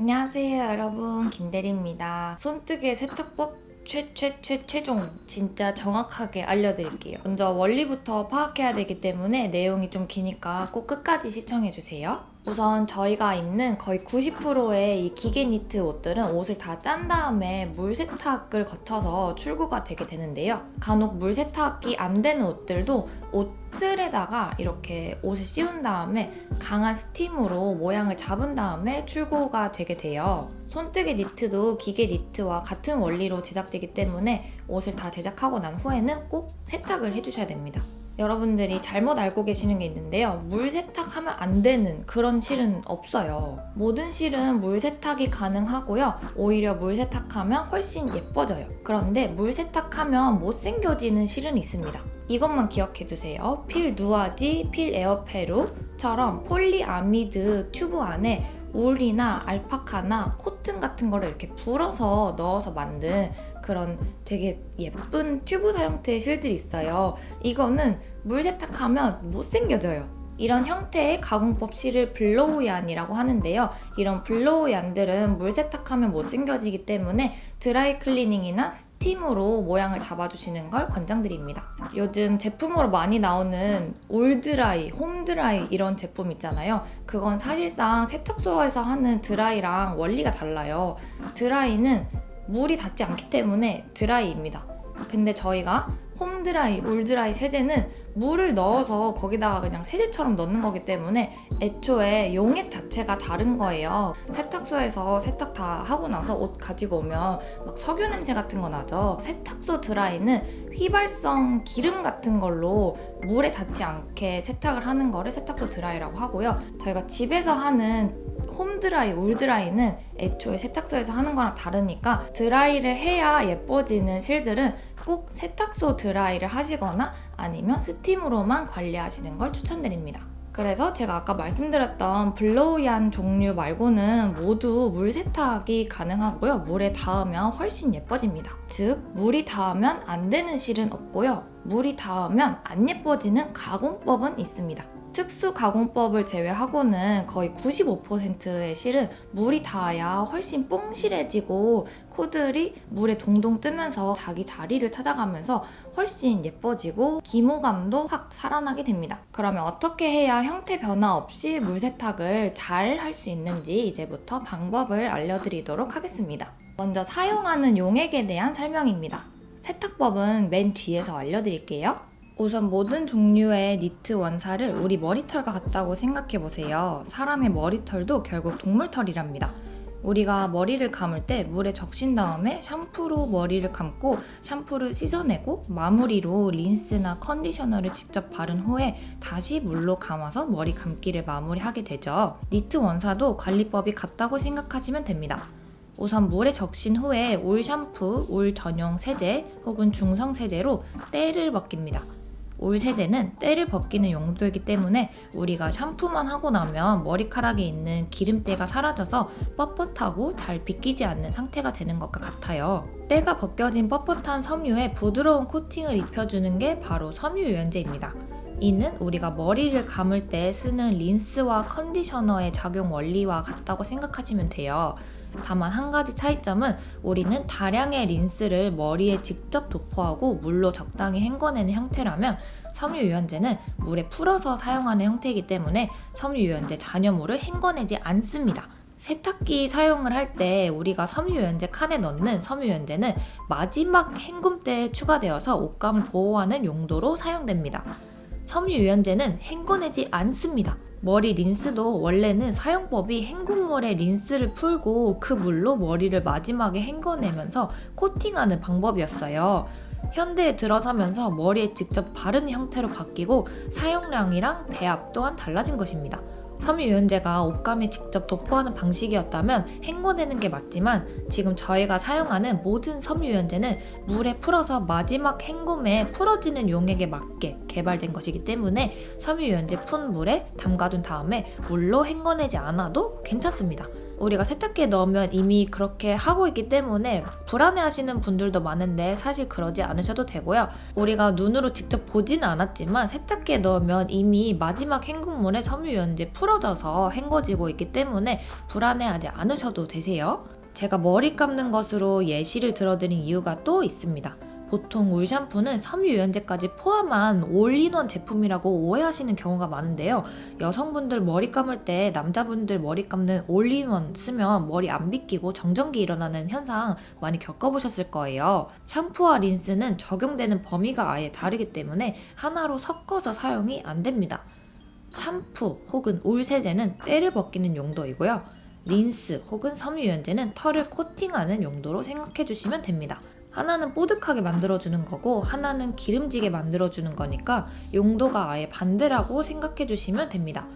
안녕하세요 여러분, 김대리입니다. 손뜨개 세탁법 최종 진짜 정확하게 알려드릴게요. 먼저 원리부터 파악해야 되기 때문에 내용이 좀 기니까 꼭 끝까지 시청해주세요. 우선 저희가 입는 거의 90%의 이 기계 니트 옷들은 옷을 다 짠 다음에 물 세탁을 거쳐서 출고가 되게 되는데요. 간혹 물 세탁이 안 되는 옷들도 옷틀에다가 이렇게 옷을 씌운 다음에 강한 스팀으로 모양을 잡은 다음에 출고가 되게 돼요. 손뜨개 니트도 기계 니트와 같은 원리로 제작되기 때문에 옷을 다 제작하고 난 후에는 꼭 세탁을 해주셔야 됩니다. 여러분들이 잘못 알고 계시는 게 있는데요. 물 세탁하면 안 되는 그런 실은 없어요. 모든 실은 물 세탁이 가능하고요. 오히려 물 세탁하면 훨씬 예뻐져요. 그런데 물 세탁하면 못생겨지는 실은 있습니다. 이것만 기억해 두세요. 필 누아지, 필 에어페루처럼 폴리아미드 튜브 안에 울이나 알파카나 코튼 같은 거를 이렇게 불어서 넣어서 만든 그런 되게 예쁜 튜브사 형태의 실들이 있어요. 이거는 물 세탁하면 못생겨져요. 이런 형태의 가공법 실을 블로우얀이라고 하는데요. 이런 블로우얀들은 물 세탁하면 못생겨지기 때문에 드라이 클리닝이나 스팀으로 모양을 잡아주시는 걸 권장드립니다. 요즘 제품으로 많이 나오는 울드라이, 홈드라이 이런 제품 있잖아요. 그건 사실상 세탁소에서 하는 드라이랑 원리가 달라요. 드라이는 물이 닿지 않기 때문에 드라이입니다. 근데 저희가 홈드라이, 울드라이 세제는 물을 넣어서 거기다가 그냥 세제처럼 넣는 거기 때문에 애초에 용액 자체가 다른 거예요. 세탁소에서 세탁 다 하고 나서 옷 가지고 오면 막 석유 냄새 같은 거 나죠. 세탁소 드라이는 휘발성 기름 같은 걸로 물에 닿지 않게 세탁을 하는 거를 세탁소 드라이라고 하고요. 저희가 집에서 하는 홈드라이, 울드라이는 애초에 세탁소에서 하는 거랑 다르니까 드라이를 해야 예뻐지는 실들은 꼭 세탁소 드라이를 하시거나 아니면 스팀으로만 관리하시는 걸 추천드립니다. 그래서 제가 아까 말씀드렸던 블로우얀 종류 말고는 모두 물 세탁이 가능하고요. 물에 닿으면 훨씬 예뻐집니다. 즉, 물이 닿으면 안 되는 실은 없고요. 물이 닿으면 안 예뻐지는 가공법은 있습니다. 특수 가공법을 제외하고는 거의 95%의 실은 물이 닿아야 훨씬 뽕실해지고 코들이 물에 동동 뜨면서 자기 자리를 찾아가면서 훨씬 예뻐지고 기모감도 확 살아나게 됩니다. 그러면 어떻게 해야 형태 변화 없이 물 세탁을 잘 할 수 있는지 이제부터 방법을 알려드리도록 하겠습니다. 먼저 사용하는 용액에 대한 설명입니다. 세탁법은 맨 뒤에서 알려드릴게요. 우선 모든 종류의 니트 원사를 우리 머리털과 같다고 생각해보세요. 사람의 머리털도 결국 동물털이랍니다. 우리가 머리를 감을 때 물에 적신 다음에 샴푸로 머리를 감고 샴푸를 씻어내고 마무리로 린스나 컨디셔너를 직접 바른 후에 다시 물로 감아서 머리 감기를 마무리하게 되죠. 니트 원사도 관리법이 같다고 생각하시면 됩니다. 우선 물에 적신 후에 울 샴푸, 울 전용 세제 혹은 중성 세제로 때를 벗깁니다. 울 세제는 때를 벗기는 용도이기 때문에 우리가 샴푸만 하고 나면 머리카락에 있는 기름때가 사라져서 뻣뻣하고 잘 빗기지 않는 상태가 되는 것과 같아요. 때가 벗겨진 뻣뻣한 섬유에 부드러운 코팅을 입혀주는 게 바로 섬유유연제입니다. 이는 우리가 머리를 감을 때 쓰는 린스와 컨디셔너의 작용 원리와 같다고 생각하시면 돼요. 다만 한 가지 차이점은 우리는 다량의 린스를 머리에 직접 도포하고 물로 적당히 헹궈내는 형태라면 섬유유연제는 물에 풀어서 사용하는 형태이기 때문에 섬유유연제 잔여물을 헹궈내지 않습니다. 세탁기 사용을 할 때 우리가 섬유유연제 칸에 넣는 섬유유연제는 마지막 헹굼 때에 추가되어서 옷감을 보호하는 용도로 사용됩니다. 섬유유연제는 헹궈내지 않습니다. 머리 린스도 원래는 사용법이 헹굼물에 린스를 풀고 그 물로 머리를 마지막에 헹궈내면서 코팅하는 방법이었어요. 현대에 들어서면서 머리에 직접 바르는 형태로 바뀌고 사용량이랑 배합 또한 달라진 것입니다. 섬유유연제가 옷감에 직접 도포하는 방식이었다면 헹궈내는 게 맞지만 지금 저희가 사용하는 모든 섬유유연제는 물에 풀어서 마지막 헹굼에 풀어지는 용액에 맞게 개발된 것이기 때문에 섬유유연제 푼 물에 담가둔 다음에 물로 헹궈내지 않아도 괜찮습니다. 우리가 세탁기에 넣으면 이미 그렇게 하고 있기 때문에 불안해하시는 분들도 많은데 사실 그러지 않으셔도 되고요. 우리가 눈으로 직접 보지는 않았지만 세탁기에 넣으면 이미 마지막 헹굼물에 섬유유연제 풀어져서 헹궈지고 있기 때문에 불안해하지 않으셔도 되세요. 제가 머리 감는 것으로 예시를 들어드린 이유가 또 있습니다. 보통 울 샴푸는 섬유유연제까지 포함한 올인원 제품이라고 오해하시는 경우가 많은데요. 여성분들 머리 감을 때 남자분들 머리 감는 올인원 쓰면 머리 안 빗기고 정전기 일어나는 현상 많이 겪어보셨을 거예요. 샴푸와 린스는 적용되는 범위가 아예 다르기 때문에 하나로 섞어서 사용이 안 됩니다. 샴푸 혹은 울 세제는 때를 벗기는 용도이고요. 린스 혹은 섬유유연제는 털을 코팅하는 용도로 생각해 주시면 됩니다. 하나는 뽀득하게 만들어주는 거고 하나는 기름지게 만들어주는 거니까 용도가 아예 반대라고 생각해 주시면 됩니다.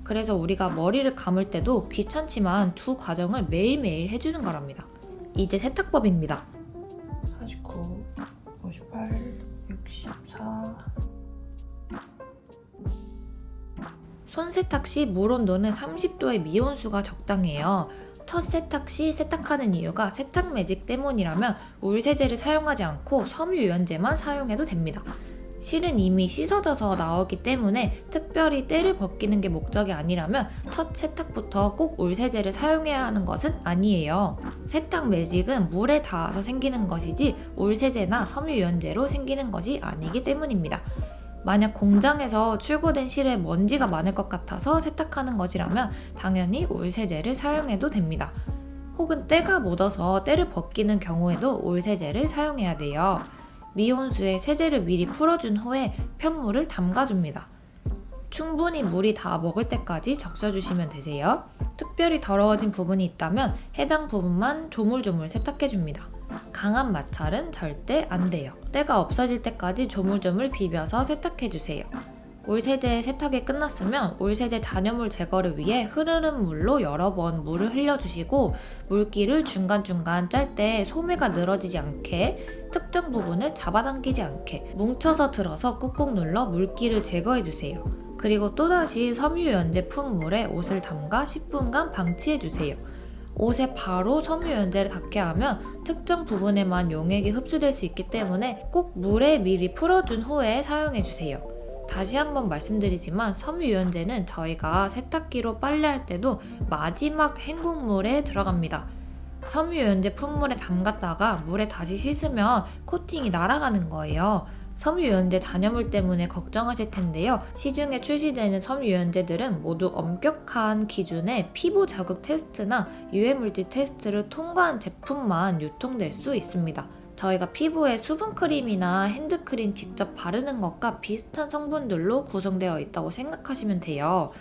그래서 우리가 머리를 감을 때도 귀찮지만 두 과정을 매일매일 해주는 거랍니다. 이제 세탁법입니다. 49, 58, 64... 손세탁 시 물 온도는 30도의 미온수가 적당해요. 첫 세탁 시 세탁하는 이유가 세탁 매직 때문이라면 울 세제를 사용하지 않고 섬유유연제만 사용해도 됩니다. 실은 이미 씻어져서 나오기 때문에 특별히 때를 벗기는 게 목적이 아니라면 첫 세탁부터 꼭 울 세제를 사용해야 하는 것은 아니에요. 세탁 매직은 물에 닿아서 생기는 것이지 울 세제나 섬유유연제로 생기는 것이 아니기 때문입니다. 만약 공장에서 출고된 실에 먼지가 많을 것 같아서 세탁하는 것이라면 당연히 울 세제를 사용해도 됩니다. 혹은 때가 묻어서 때를 벗기는 경우에도 울 세제를 사용해야 돼요. 미온수에 세제를 미리 풀어준 후에 편물을 담가줍니다. 충분히 물이 다 먹을 때까지 적셔주시면 되세요. 특별히 더러워진 부분이 있다면 해당 부분만 조물조물 세탁해줍니다. 강한 마찰은 절대 안 돼요. 때가 없어질 때까지 조물조물 비벼서 세탁해주세요. 울세제 세탁이 끝났으면 울세제 잔여물 제거를 위해 흐르는 물로 여러 번 물을 흘려주시고 물기를 중간중간 짤 때 소매가 늘어지지 않게 특정 부분을 잡아당기지 않게 뭉쳐서 들어서 꾹꾹 눌러 물기를 제거해주세요. 그리고 또다시 섬유유연제 품물에 옷을 담가 10분간 방치해주세요. 옷에 바로 섬유유연제를 닿게 하면 특정 부분에만 용액이 흡수될 수 있기 때문에 꼭 물에 미리 풀어준 후에 사용해주세요. 다시 한번 말씀드리지만 섬유유연제는 저희가 세탁기로 빨래할 때도 마지막 헹굼물에 들어갑니다. 섬유유연제 품물에 담갔다가 물에 다시 씻으면 코팅이 날아가는 거예요. 섬유유연제 잔여물 때문에 걱정하실 텐데요. 시중에 출시되는 섬유유연제들은 모두 엄격한 기준의 피부 자극 테스트나 유해물질 테스트를 통과한 제품만 유통될 수 있습니다. 저희가 피부에 수분크림이나 핸드크림 직접 바르는 것과 비슷한 성분들로 구성되어 있다고 생각하시면 돼요.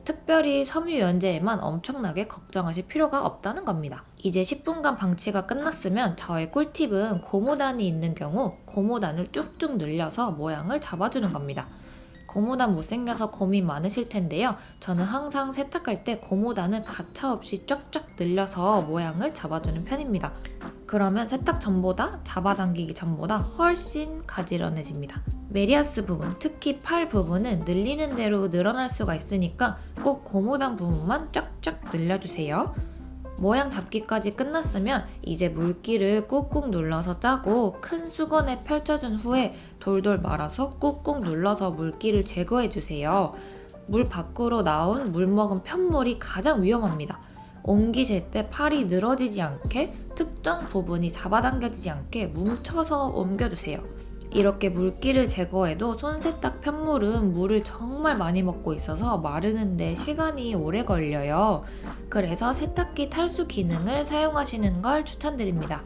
특별히 섬유유연제에만 엄청나게 걱정하실 필요가 없다는 겁니다. 이제 10분간 방치가 끝났으면 저의 꿀팁은 고무단이 있는 경우 고무단을 쭉쭉 늘려서 모양을 잡아주는 겁니다. 고무단 못생겨서 고민 많으실 텐데요. 저는 항상 세탁할 때 고무단을 가차없이 쫙쫙 늘려서 모양을 잡아주는 편입니다. 그러면 세탁 전보다 잡아당기기 전보다 훨씬 가지런해집니다. 메리아스 부분, 특히 팔 부분은 늘리는 대로 늘어날 수가 있으니까 꼭 고무단 부분만 쫙쫙 늘려주세요. 모양 잡기까지 끝났으면 이제 물기를 꾹꾹 눌러서 짜고 큰 수건에 펼쳐준 후에 돌돌 말아서 꾹꾹 눌러서 물기를 제거해주세요. 물 밖으로 나온 물먹은 편물이 가장 위험합니다. 옮기실 때 팔이 늘어지지 않게 특정 부분이 잡아당겨지지 않게 뭉쳐서 옮겨주세요. 이렇게 물기를 제거해도 손세탁 편물은 물을 정말 많이 먹고 있어서 마르는데 시간이 오래 걸려요. 그래서 세탁기 탈수 기능을 사용하시는 걸 추천드립니다.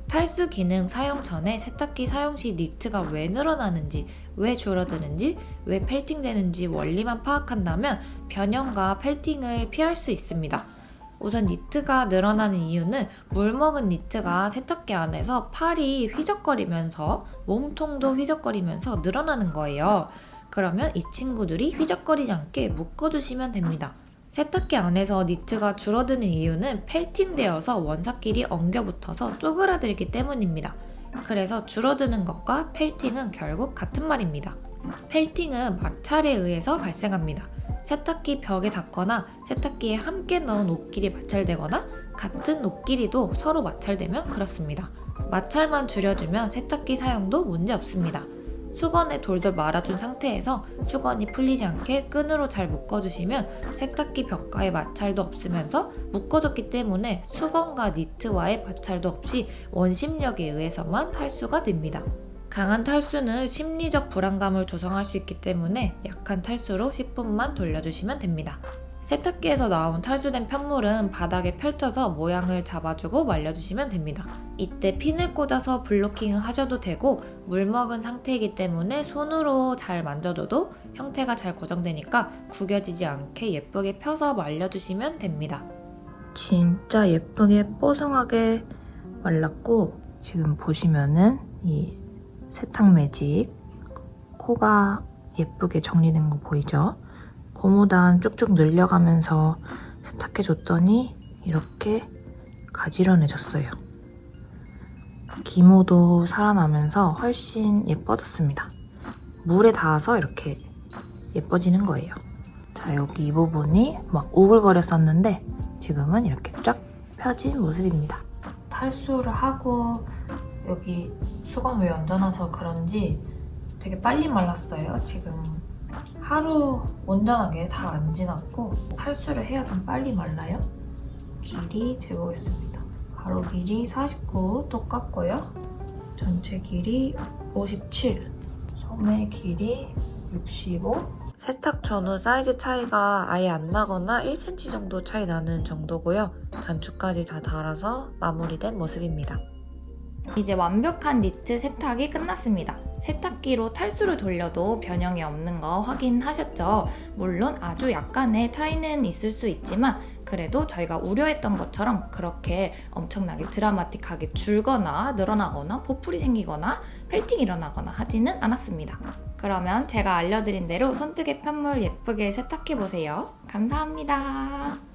탈수 기능 사용 전에 세탁기 사용 시 니트가 왜 늘어나는지, 왜 줄어드는지, 왜 펠팅되는지 원리만 파악한다면 변형과 펠팅을 피할 수 있습니다. 우선 니트가 늘어나는 이유는 물먹은 니트가 세탁기 안에서 팔이 휘적거리면서 몸통도 휘적거리면서 늘어나는 거예요. 그러면 이 친구들이 휘적거리지 않게 묶어주시면 됩니다. 세탁기 안에서 니트가 줄어드는 이유는 펠팅되어서 원사끼리 엉겨붙어서 쪼그라들기 때문입니다. 그래서 줄어드는 것과 펠팅은 결국 같은 말입니다. 펠팅은 마찰에 의해서 발생합니다. 세탁기 벽에 닿거나 세탁기에 함께 넣은 옷끼리 마찰되거나 같은 옷끼리도 서로 마찰되면 그렇습니다. 마찰만 줄여주면 세탁기 사용도 문제 없습니다. 수건에 돌돌 말아준 상태에서 수건이 풀리지 않게 끈으로 잘 묶어주시면 세탁기 벽과의 마찰도 없으면서 묶어졌기 때문에 수건과 니트와의 마찰도 없이 원심력에 의해서만 탈수가 됩니다. 강한 탈수는 심리적 불안감을 조성할 수 있기 때문에 약한 탈수로 10분만 돌려주시면 됩니다. 세탁기에서 나온 탈수된 편물은 바닥에 펼쳐서 모양을 잡아주고 말려주시면 됩니다. 이때 핀을 꽂아서 블로킹을 하셔도 되고 물먹은 상태이기 때문에 손으로 잘 만져줘도 형태가 잘 고정되니까 구겨지지 않게 예쁘게 펴서 말려주시면 됩니다. 진짜 예쁘게 뽀송하게 말랐고 지금 보시면은 이 세탁 매직 코가 예쁘게 정리된 거 보이죠? 고무단 쭉쭉 늘려가면서 세탁해줬더니 이렇게 가지런해졌어요. 기모도 살아나면서 훨씬 예뻐졌습니다. 물에 닿아서 이렇게 예뻐지는 거예요. 자, 여기 이 부분이 막 오글거렸었는데 지금은 이렇게 쫙 펴진 모습입니다. 탈수를 하고 여기 수건 위에 얹어놔서 그런지 되게 빨리 말랐어요. 지금 하루 온전하게 다 안 지났고 탈수를 해야 좀 빨리 말라요. 길이 재보겠습니다. 가로 길이 49 똑같고요. 전체 길이 57, 소매 길이 65. 세탁 전후 사이즈 차이가 아예 안 나거나 1cm 정도 차이 나는 정도고요. 단추까지 다 달아서 마무리된 모습입니다. 이제 완벽한 니트 세탁이 끝났습니다. 세탁기로 탈수를 돌려도 변형이 없는 거 확인하셨죠? 물론 아주 약간의 차이는 있을 수 있지만 그래도 저희가 우려했던 것처럼 그렇게 엄청나게 드라마틱하게 줄거나 늘어나거나 보풀이 생기거나 펠팅이 일어나거나 하지는 않았습니다. 그러면 제가 알려드린 대로 손뜨개 편물 예쁘게 세탁해보세요. 감사합니다.